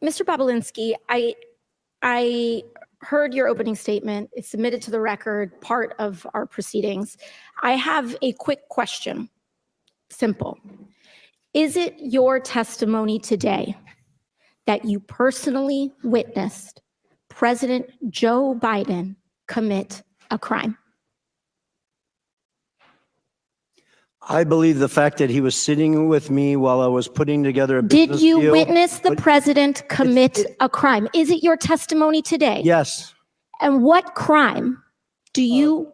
Mr. Bobulinski, I heard your opening statement. It's submitted to the record, part of our proceedings. I have a quick question. Simple. Is it your testimony today that you personally witnessed President Joe Biden commit a crime? I believe the fact that he was sitting with me while I was putting together a business Did you deal, witness the president commit a crime? Is it your testimony today? Yes. And what crime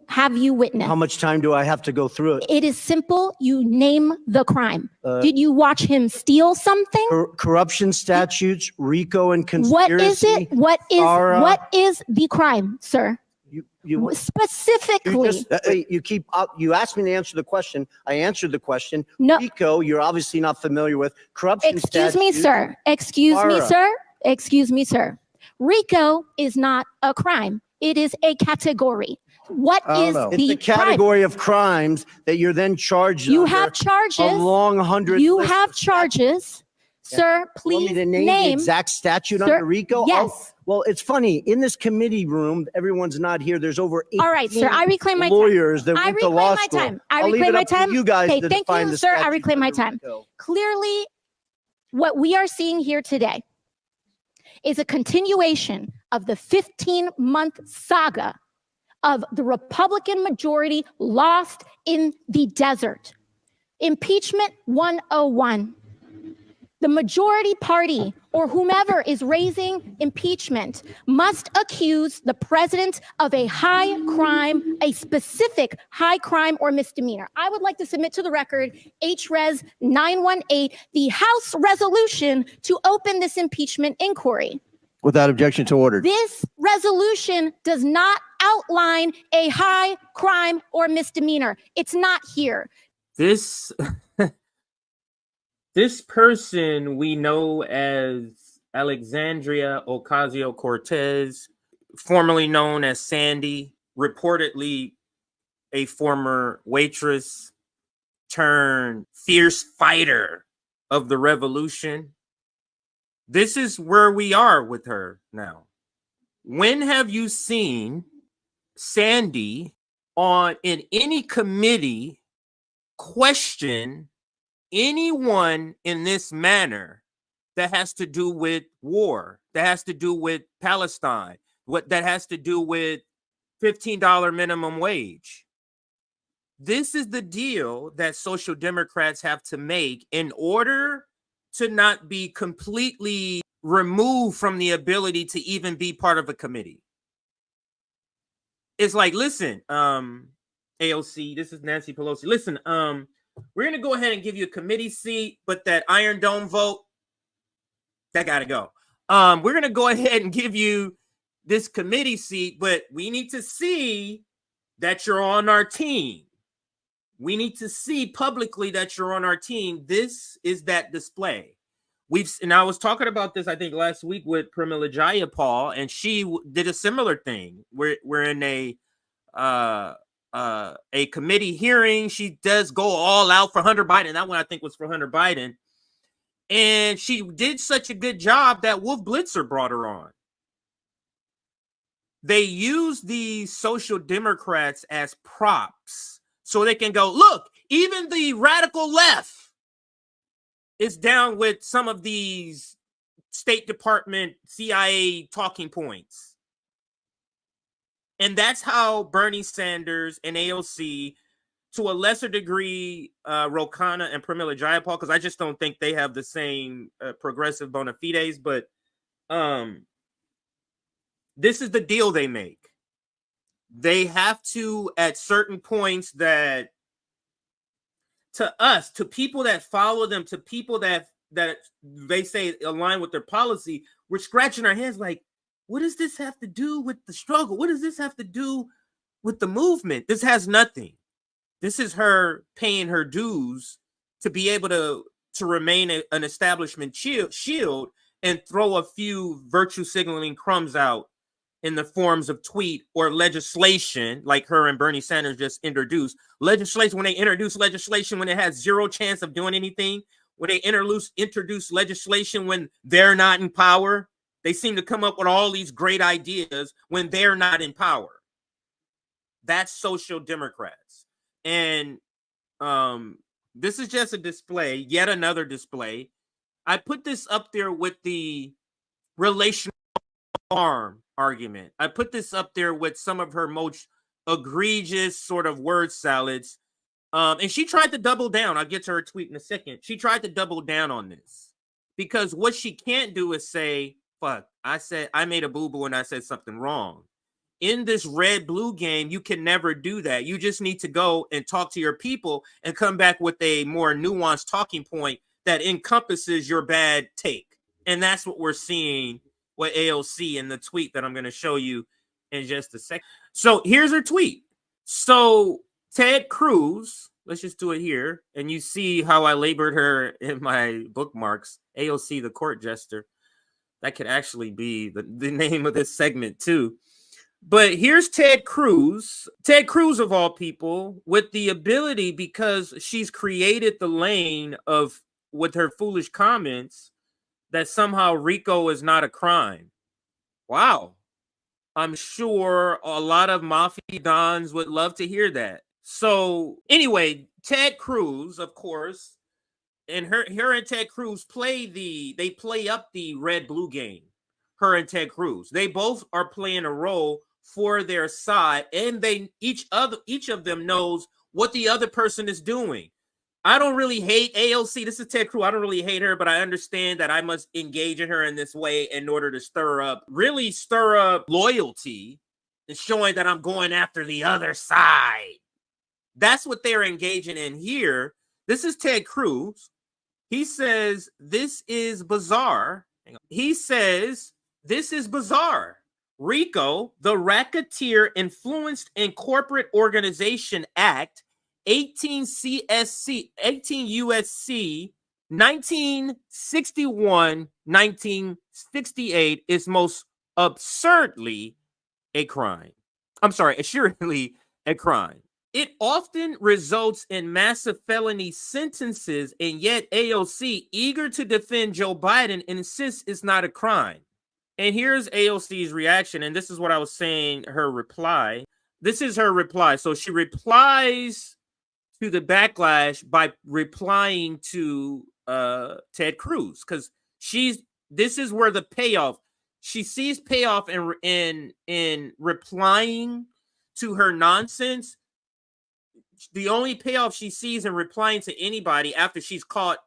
have you witnessed? How much time do I have to go through it? It is simple. You name the crime. Did you watch him steal something? Corruption statutes, Rico and conspiracy. What is the crime, sir? You specifically. You asked me to answer the question. I answered the question. No. Rico, you're obviously not familiar with corruption statutes. Excuse me, sir. Rico is not a crime. It is a category. It's a category of crimes that you're then charged. You have charges. A long 100. You have charges. Sir, please want me to name the exact statute under Rico? Yes. Well, it's funny. In this committee room, everyone's not here. There's over 18 all right, sir. I reclaim my lawyers that went to law school. I reclaim my time. You guys okay, thank you, sir. I reclaim my time. Clearly, what we are seeing here today is a continuation of the 15-month saga of the Republican majority lost in the desert. Impeachment 101. The majority party or whomever is raising impeachment must accuse the president of a high crime, a specific high crime or misdemeanor. I would like to submit to the record HRES 918, the House resolution to open this impeachment inquiry. Without objection to order. This resolution does not outline a high crime or misdemeanor. It's not here. This person we know as Alexandria Ocasio-Cortez, formerly known as Sandy, reportedly a former waitress turned fierce fighter of the revolution. This is where we are with her now. When have you seen Sandy in any committee question anyone in this manner that has to do with war, that has to do with Palestine, that has to do with $15 minimum wage? This is the deal that Social Democrats have to make in order to not be completely removed from the ability to even be part of a committee. It's like, listen, AOC, this is Nancy Pelosi. Listen, we're going to go ahead and give you a committee seat, but that Iron Dome vote, that got to go. We're going to go ahead and give you this committee seat, but we need to see that you're on our team. We need to see publicly that you're on our team. This is that display. And I was talking about this, I think, last week with Pramila Jayapal, and she did a similar thing. We're in a committee hearing. She does go all out for Hunter Biden. That one I think was for Hunter Biden. And she did such a good job that Wolf Blitzer brought her on. They use these Social Democrats as props so they can go, look, even the radical left is down with some of these State Department, CIA talking points. And that's how Bernie Sanders and AOC, to a lesser degree, Rokana and Pramila Jayapal, because I just don't think they have the same progressive bona fides, but this is the deal they make. They have to, at certain points, that to us, to people that follow them, to people that they say align with their policy, we're scratching our heads like, what does this have to do with the struggle? What does this have to do with the movement? This has nothing. This is her paying her dues to be able to remain an establishment shield and throw a few virtue signaling crumbs out in the forms of tweet or legislation, like her and Bernie Sanders just introduced. Legislation, when they introduce legislation, when it has zero chance of doing anything, when they introduce legislation when they're not in power. They seem to come up with all these great ideas when they're not in power. That's social democrats. And this is just a display, yet another display. I put this up there with the relational harm argument. I put this up there with some of her most egregious sort of word salads. And she tried to double down. I'll get to her tweet in a second. She tried to double down on this because what she can't do is say, fuck, I made a boo-boo and I said something wrong. In this red-blue game, you can never do that. You just need to go and talk to your people and come back with a more nuanced talking point that encompasses your bad take. And that's what we're seeing with AOC in the tweet that I'm going to show you in just a second. So here's her tweet. So Ted Cruz, let's just do it here. And you see how I labored her in my bookmarks. AOC, the court jester. That could actually be the name of this segment too. But here's Ted Cruz of all people, with the ability, because she's created the lane of, with her foolish comments, that somehow Rico is not a crime. Wow. I'm sure a lot of mafia dons would love to hear that. So anyway, Ted Cruz, of course, and her and Ted Cruz they play up the red-blue game. Her and Ted Cruz. They both are playing a role for their side, and each of them knows what the other person is doing. I don't really hate AOC. This is Ted Cruz. I don't really hate her, but I understand that I must engage in her in this way in order to stir up loyalty and showing that I'm going after the other side. That's what they're engaging in here. This is Ted Cruz. He says, this is bizarre. He says, this is bizarre. Rico, the Racketeer Influenced in Corporate Organization Act, 18 USC 1961-1968 is most assuredly a crime. Assuredly a crime. It often results in massive felony sentences, and yet AOC, eager to defend Joe Biden, insists it's not a crime. And here's AOC's reaction, and this is what I was saying, her reply. This is her reply. So she replies to the backlash by replying to Ted Cruz, because this is where the payoff. She sees payoff in replying to her nonsense. The only payoff she sees in replying to anybody after she's caught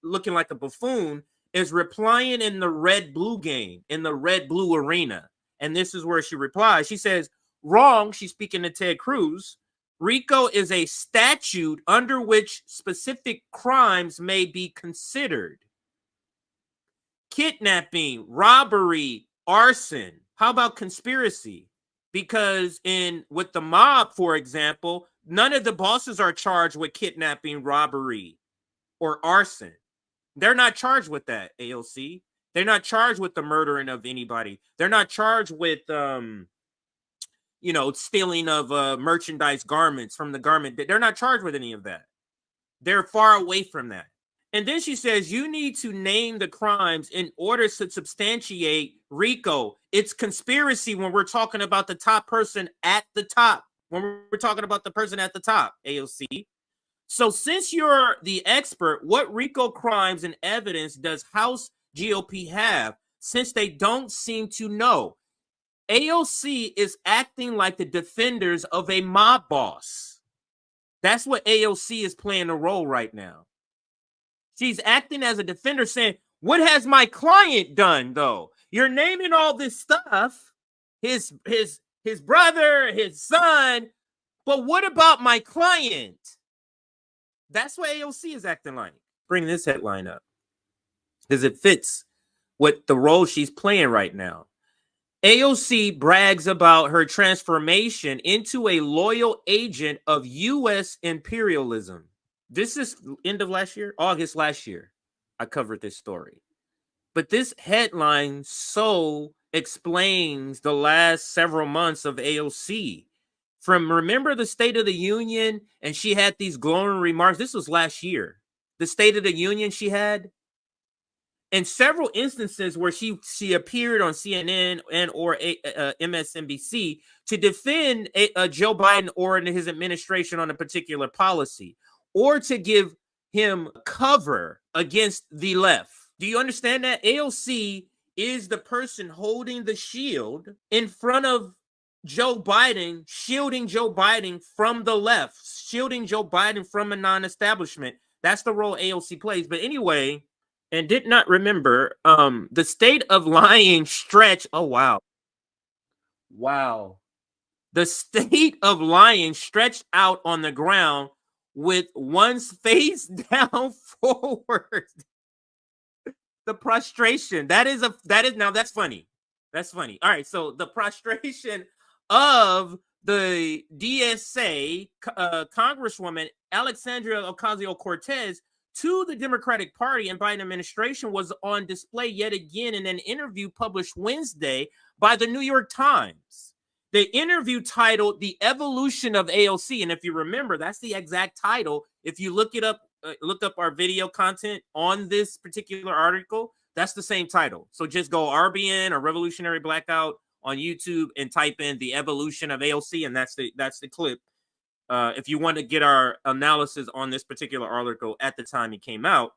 looking like a buffoon is replying in the red-blue game, in the red-blue arena. And this is where she replies. She says, wrong, she's speaking to Ted Cruz, Rico is a statute under which specific crimes may be considered. Kidnapping, robbery, arson. How about conspiracy? Because with the mob, for example, none of the bosses are charged with kidnapping, robbery, or arson. They're not charged with that, AOC. They're not charged with the murdering of anybody. They're not charged with, stealing of merchandise garments from the garment. They're not charged with any of that. They're far away from that. And then she says, you need to name the crimes in order to substantiate Rico. It's conspiracy when we're talking about the top person at the top. When we're talking about the person at the top, AOC. So since you're the expert, what Rico crimes and evidence does House GOP have, since they don't seem to know? AOC is acting like the defenders of a mob boss. That's what AOC is playing a role right now. She's acting as a defender saying, what has my client done, though? You're naming all this stuff, his brother, his son, but what about my client? That's what AOC is acting like. Bring this headline up because it fits with the role she's playing right now. AOC brags about her transformation into a loyal agent of U.S. imperialism. This is end of last year, August last year. I covered this story. But this headline so explains the last several months of AOC. From remember the State of the Union, and she had these glowing remarks. This was last year. the State of the Union she had, in several instances where she appeared on CNN and or MSNBC to defend Joe Biden or his administration on a particular policy, or to give him cover against the left. Do you understand that? AOC is the person holding the shield in front of Joe Biden, shielding Joe Biden from the left, shielding Joe Biden from a non-establishment. That's the role AOC plays. But anyway, and did not remember, the state of lying stretch. Oh, wow. Wow. The state of lying stretched out on the ground with one's face down forward. The prostration. That is now that's funny. That's funny. All right. So the prostration of the DSA Congresswoman Alexandria Ocasio-Cortez to the Democratic Party and Biden administration was on display yet again in an interview published Wednesday by the New York Times. The interview titled "The Evolution of AOC," and if you remember, that's the exact title. If you look it up, look up our video content on this particular article, that's the same title. So just go RBN or Revolutionary Blackout on YouTube and type in "The Evolution of AOC," and that's the clip. If you want to get our analysis on this particular article at the time it came out.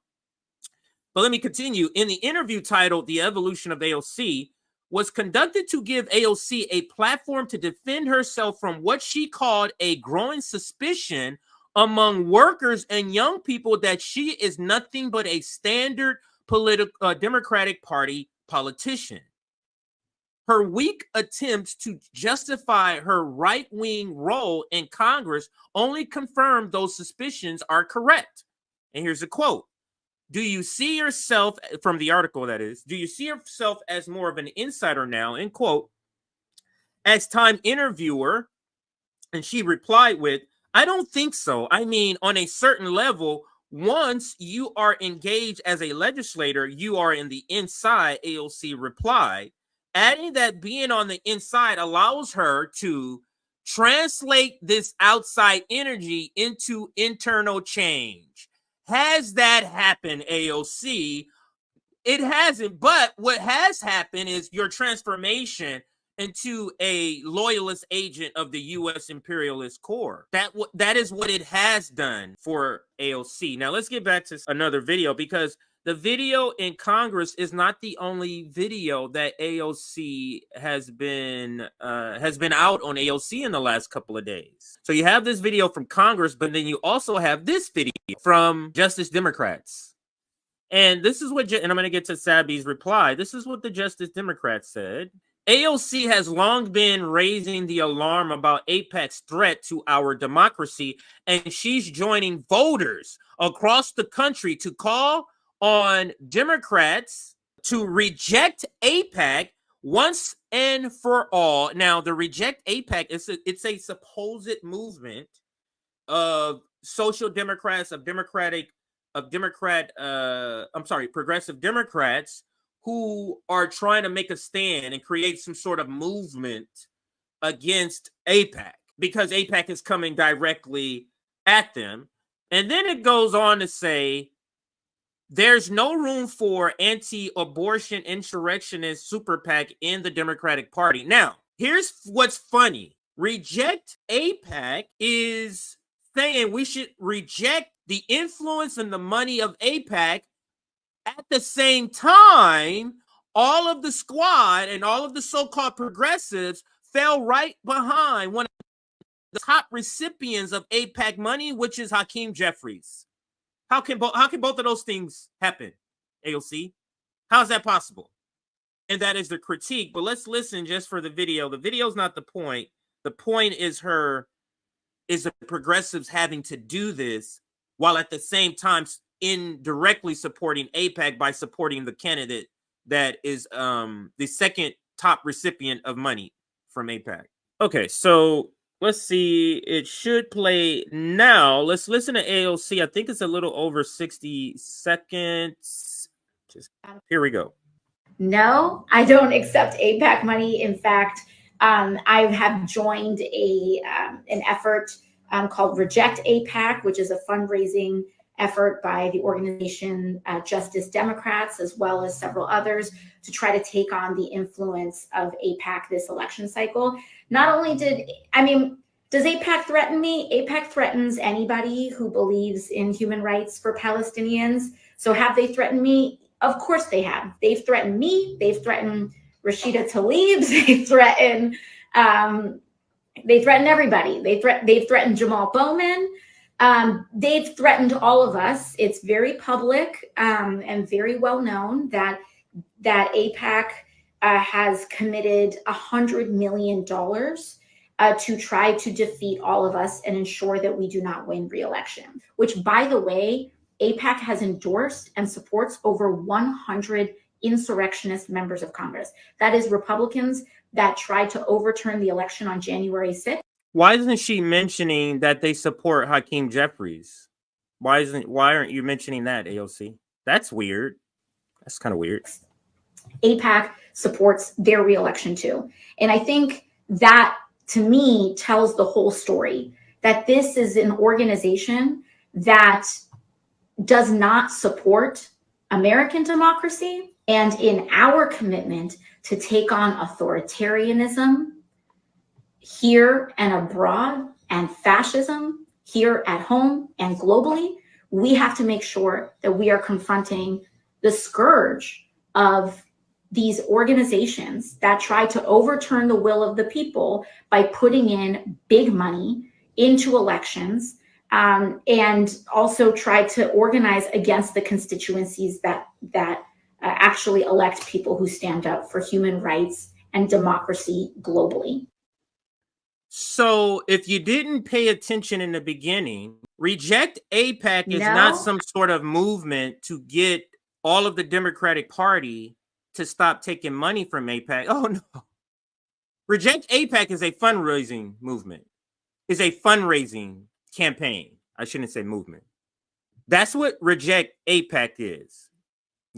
But let me continue. In the interview titled "The Evolution of AOC," was conducted to give AOC a platform to defend herself from what she called a growing suspicion among workers and young people that she is nothing but a standard political Democratic Party politician. Her weak attempts to justify her right-wing role in Congress only confirm those suspicions are correct. And here's a quote. Do you see yourself, from the article that is, do you see yourself as more of an insider now, end quote, as Time interviewer? And she replied with, I don't think so. I mean, on a certain level, once you are engaged as a legislator, you are in the inside, AOC replied, adding that being on the inside allows her to translate this outside energy into internal change. Has that happened, AOC? It hasn't, but what has happened is your transformation into a loyalist agent of the U.S. imperialist core. That is what it has done for AOC. Now, let's get back to another video, because the video in Congress is not the only video that AOC has been out on AOC in the last couple of days. So you have this video from Congress, but then you also have this video from Justice Democrats. And this is what, and I'm going to get to Sabi's reply. This is what the Justice Democrats said. AOC has long been raising the alarm about AIPAC's threat to our democracy, and she's joining voters across the country to call on Democrats to reject AIPAC once and for all. Now, the Reject AIPAC it's a supposed movement of social democrats, progressive Democrats who are trying to make a stand and create some sort of movement against AIPAC because AIPAC is coming directly at them. And then it goes on to say, there's no room for anti-abortion insurrectionist super PAC in the Democratic Party. Now, here's what's funny. Reject AIPAC is saying we should reject the influence and the money of AIPAC. At the same time, all of the squad and all of the so-called progressives fell right behind one of the top recipients of AIPAC money, which is Hakeem Jeffries. How can both of those things happen, AOC? How is that possible? And that is the critique. But let's listen just for the video. The video is not the point. The point is the progressives having to do this while at the same time indirectly supporting AIPAC by supporting the candidate that is the second top recipient of money from AIPAC. Okay, so let's see. It should play now. Let's listen to AOC. I think it's a little over 60 seconds. Here we go. No, I don't accept AIPAC money. In fact, I have joined an effort called Reject AIPAC, which is a fundraising effort by the organization Justice Democrats, as well as several others, to try to take on the influence of AIPAC this election cycle. Not only does AIPAC threaten me? AIPAC threatens anybody who believes in human rights for Palestinians. So have they threatened me? Of course they have. They've threatened me. They've threatened Rashida Tlaib. They threaten everybody. They've threatened Jamal Bowman. They've threatened all of us. It's very public and very well known that AIPAC has committed $100 million to try to defeat all of us and ensure that we do not win re-election, which, by the way, AIPAC has endorsed and supports over 100 insurrectionist members of Congress. That is Republicans that tried to overturn the election on January 6th. Why isn't she mentioning that they support Hakeem Jeffries? Why aren't you mentioning that, AOC? That's weird. That's kind of weird. AIPAC supports their re-election too. And I think that, to me, tells the whole story, that this is an organization that does not support American democracy and in our commitment to take on authoritarianism here and abroad and fascism here at home and globally. We have to make sure that we are confronting the scourge of these organizations that try to overturn the will of the people by putting in big money into elections, and also try to organize against the constituencies that actually elect people who stand up for human rights and democracy globally. So if you didn't pay attention in the beginning, Reject AIPAC is not some sort of movement to get all of the Democratic Party to stop taking money from AIPAC. Oh, no. Reject AIPAC is a fundraising movement, is a fundraising campaign. I shouldn't say movement. That's what Reject AIPAC is.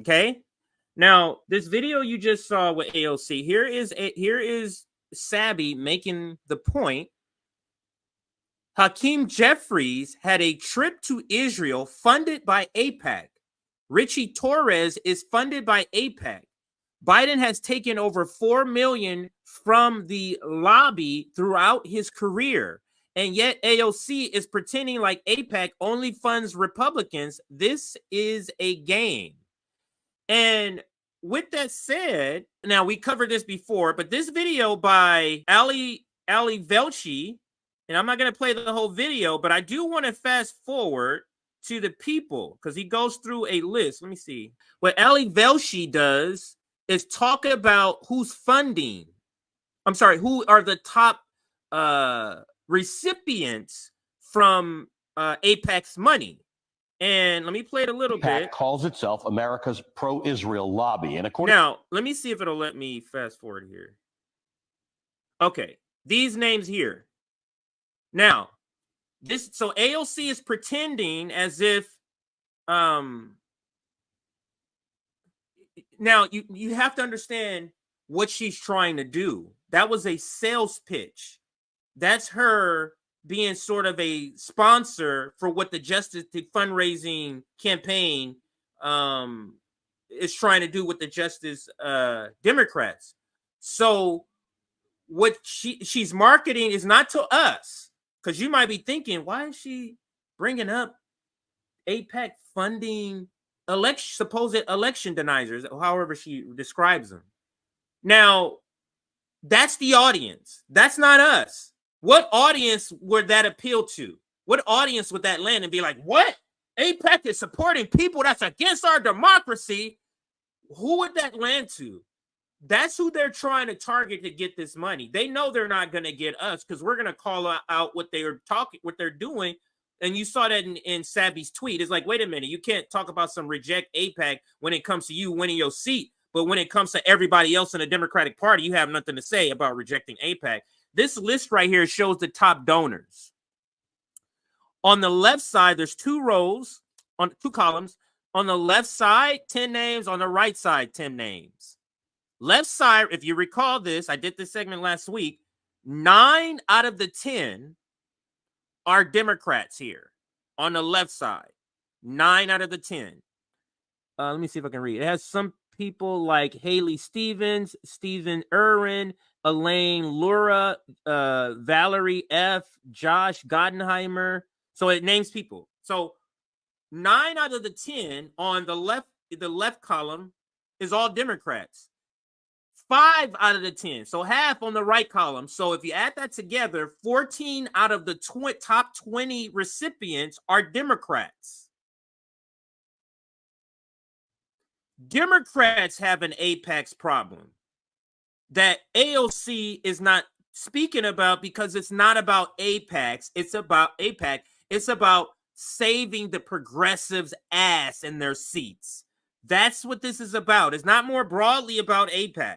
Okay? Now, this video you just saw with AOC, here is Sabby making the point. Hakeem Jeffries had a trip to Israel funded by AIPAC. Richie Torres is funded by AIPAC. Biden has taken over $4 million from the lobby throughout his career. And yet AOC is pretending like AIPAC only funds Republicans. This is a game. And with that said, now we covered this before, but this video by Ali Velshi, and I'm not going to play the whole video, but I do want to fast forward to the people because he goes through a list. Let me see. What Ali Velshi does is talk about who's funding. I'm sorry, who are the top recipients from AIPAC's money. And let me play it a little bit. Calls itself America's pro-Israel lobby. And according now, let me see if it'll let me fast forward here. Okay, these names here. Now, so AOC is pretending as if now you have to understand what she's trying to do. That was a sales pitch. That's her being sort of a sponsor for what the fundraising campaign is trying to do with the Justice Democrats. So what she's marketing is not to us, because you might be thinking, why is she bringing up AIPAC funding supposed election deniers, however she describes them. Now, that's the audience. That's not us. What audience would that appeal to? What audience would that land and be like, what? AIPAC is supporting people that's against our democracy? Who would that land to? That's who they're trying to target to get this money. They know they're not going to get us because we're going to call out what they're doing. And you saw that in Sabby's tweet. It's like, wait a minute, you can't talk about some Reject AIPAC when it comes to you winning your seat. But when it comes to everybody else in the Democratic Party, you have nothing to say about rejecting AIPAC. This list right here shows the top donors. On the left side, there's two columns. On the left side, 10 names. On the right side, 10 names. Left side, if you recall this, I did this segment last week. 9 out of the 10 are Democrats here on the left side. 9 out of the 10. Let me see if I can read. It has some people like Haley Stevens, Stephen Irwin, Elaine Lura, Valerie F., Josh Gottenheimer. So it names people. So 9 out of the 10 on the left column is all Democrats. 5 out of the 10, so half on the right column. So if you add that together, 14 out of the top 20 recipients are Democrats. Democrats have an AIPAC's problem that AOC is not speaking about because it's not about AIPACs. It's about AIPAC. It's about saving the progressives' ass in their seats. That's what this is about. It's not more broadly about AIPAC.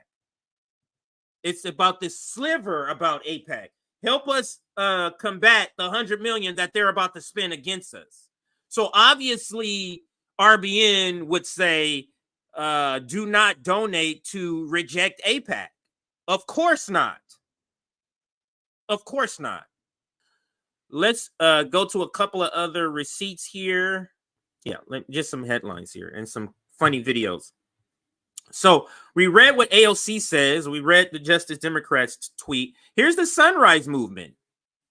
It's about this sliver about AIPAC. Help us combat the 100 million that they're about to spend against us. So obviously, RBN would say, do not donate to reject AIPAC. Of course not. Of course not. Let's go to a couple of other receipts here. Yeah, just some headlines here and some funny videos. So we read what AOC says. We read the Justice Democrats tweet. Here's the Sunrise Movement.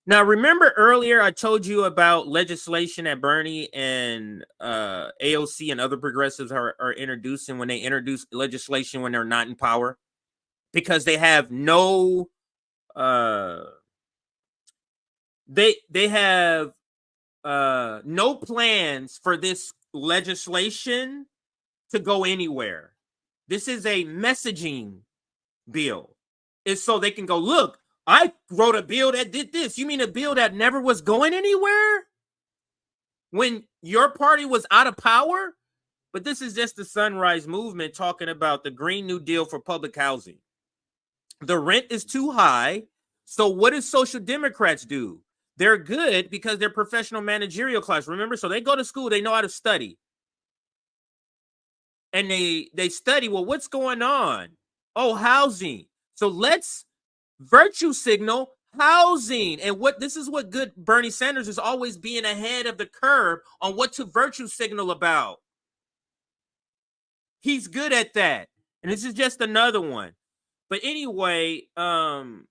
Now, remember earlier I told you about legislation that Bernie and AOC and other progressives are introducing when they introduce legislation when they're not in power? Because they have no they have no plans for this legislation to go anywhere. This is a messaging bill. It's so they can go, look, I wrote a bill that did this. You mean a bill that never was going anywhere when your party was out of power? But this is just the Sunrise Movement talking about the Green New Deal for public housing. The rent is too high. So what do Social Democrats do? They're good because they're professional managerial class. Remember? So they go to school. They know how to study. And they study, well, what's going on? Oh, housing. So let's virtue signal housing. And this is what good Bernie Sanders is always being ahead of the curve on what to virtue signal about. He's good at that. And this is just another one. But anyway, and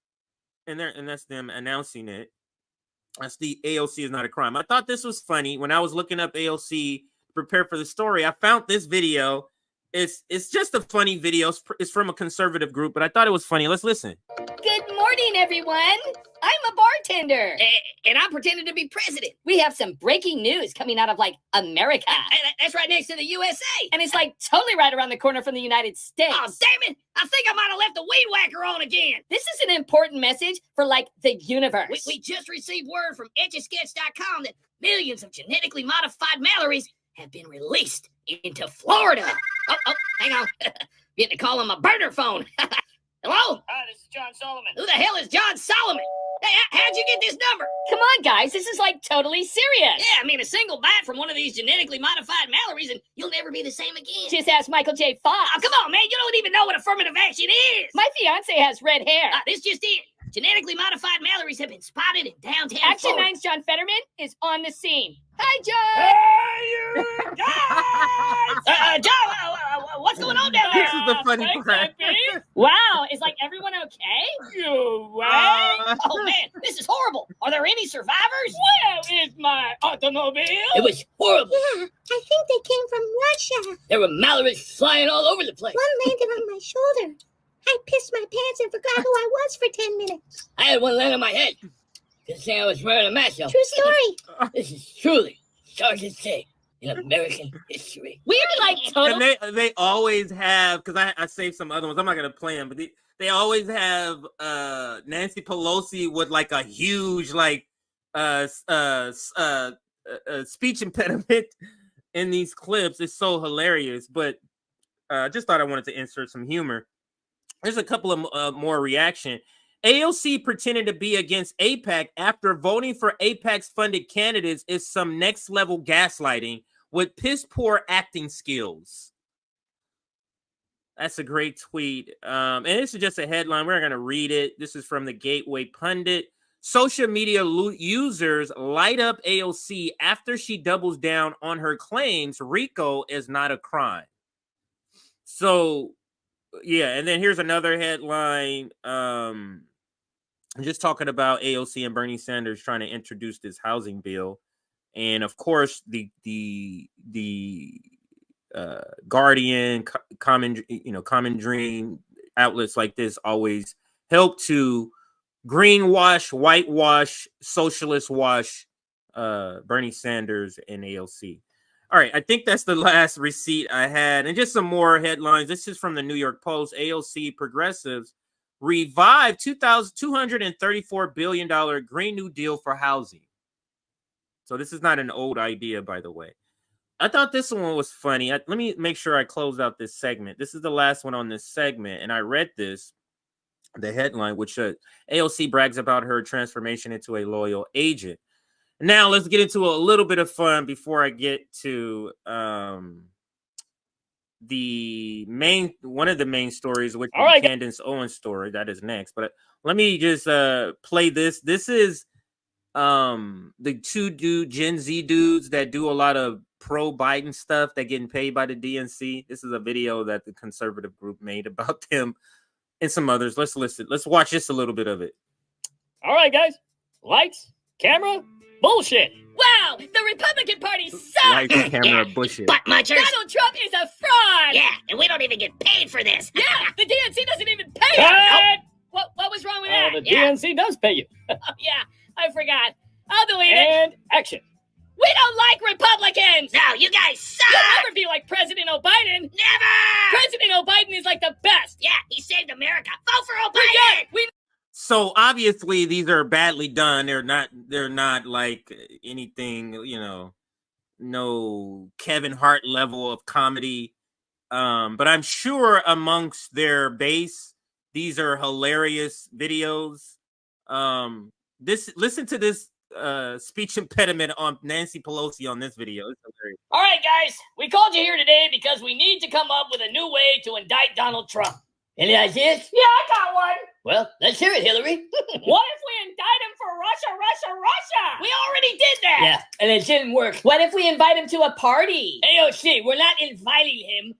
that's them announcing it. That's the AOC is not a crime. I thought this was funny. When I was looking up AOC to prepare for the story, I found this video. It's just a funny video. It's from a conservative group, but I thought it was funny. Let's listen. Good morning, everyone. I'm a bartender. And I'm pretending to be president. We have some breaking news coming out of, like, America. That's right next to the USA. And it's, like, totally right around the corner from the United States. Oh, damn it. I think I might have left the weed whacker on again. This is an important message for, like, the universe. We just received word from Etchasketch.com that millions of genetically modified Mallories have been released into Florida. Oh, hang on. Getting to call on my burner phone. Hello? Hi, this is John Solomon. Who the hell is John Solomon? Hey, how'd you get this number? Come on, guys. This is, like, totally serious. Yeah, I mean, a single bite from one of these genetically modified Mallories and you'll never be the same again. Just ask Michael J. Fox. Oh, come on, man. You don't even know what affirmative action is. My fiance has red hair. This just in. Genetically modified Mallories have been spotted in downtown Action Florida. 9's John Fetterman is on the scene. Hi, John. Hey, you guys! John, what's going on down there? This is the funny part. Wow, is, like, everyone okay? You right? Oh, man, this is horrible. Are there any survivors? Where is my automobile? It was horrible. Yeah, I think they came from Russia. There were Mallories flying all over the place. One landed on my shoulder. I pissed my pants and forgot who I was for 10 minutes. I had one land on my head. Could say I was wearing a mask, though. True story. This is truly the darkest day in American history. We're, like, total. And they always have, because I saved some other ones. I'm not going to play them, but they always have Nancy Pelosi with, like, a huge, like, speech impediment in these clips. It's so hilarious. But I just thought I wanted to insert some humor. There's a couple of more reaction. AOC pretending to be against AIPAC after voting for AIPAC's funded candidates is some next level gaslighting with piss poor acting skills. That's a great tweet. And this is just a headline. We're not going to read it. This is from the Gateway Pundit. social media users light up AOC after she doubles down on her claims Rico is not a crime. So, yeah, and then here's another headline. Just talking about AOC and Bernie Sanders trying to introduce this housing bill, and of course the Guardian, Common Dream outlets like this always help to greenwash, whitewash, socialist wash Bernie Sanders and AOC. All right, I think that's the last receipt I had, and just some more headlines. This is from the New York Post. AOC progressives revive $234 billion Green New Deal for housing. So this is not an old idea, by the way. I thought this one was funny. Let me make sure I close out this segment. This is the last one on this segment, and I read this, the headline, which AOC brags about her transformation into a loyal agent. Now let's get into a little bit of fun before I get to one of the main stories, which is Candace Owens' story. That is next. But let me just play this. This is the two Gen Z dudes that do a lot of pro-Biden stuff that getting paid by the DNC. This is a video that the conservative group made about them and some others. Let's listen. Let's watch just a little bit of it. All right, guys. Lights, camera, bullshit. Wow, the Republican Party sucks. Lights, camera, bullshit. Butt munchers. Donald Trump is a fraud. Yeah, and we don't even get paid for this. Yeah, the DNC doesn't even pay Cut! us. Nope. What was wrong with that? The DNC does pay you. Oh, yeah, I forgot. I'll delete it. And action. We don't like Republicans. No, you guys suck. You'll never be like President O'Biden. Never. President O'Biden is like the best. Yeah, he saved America. Vote for We're Obama. good. So obviously these are badly done. They're not like anything, no Kevin Hart level of comedy. But I'm sure amongst their base, these are hilarious videos. Listen to this speech impediment on Nancy Pelosi on this video. It's hilarious. All right, guys. We called you here today because we need to come up with a new way to indict Donald Trump. Any ideas? Yeah, I got one. Well, let's hear it, Hillary. What if we indict him for Russia? We already did that. Yeah, and it didn't work. What if we invite him to a party? AOC, we're not inviting him.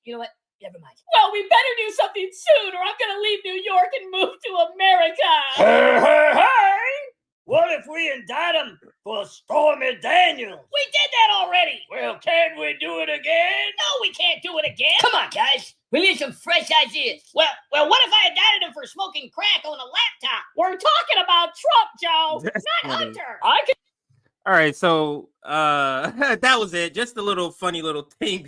You know what? Never mind. Well, we better do something soon, or I'm going to leave New York and move to America. Hey! What if we indict him for Stormy Daniels? We did that already. Well, can we do it again? No, we can't do it again. Come on, guys. We need some fresh ideas. Well, what if I indicted him for smoking crack on a laptop? We're talking about Trump, Joe, That's not funny. Hunter. I can All right, so that was it. Just a little funny little thing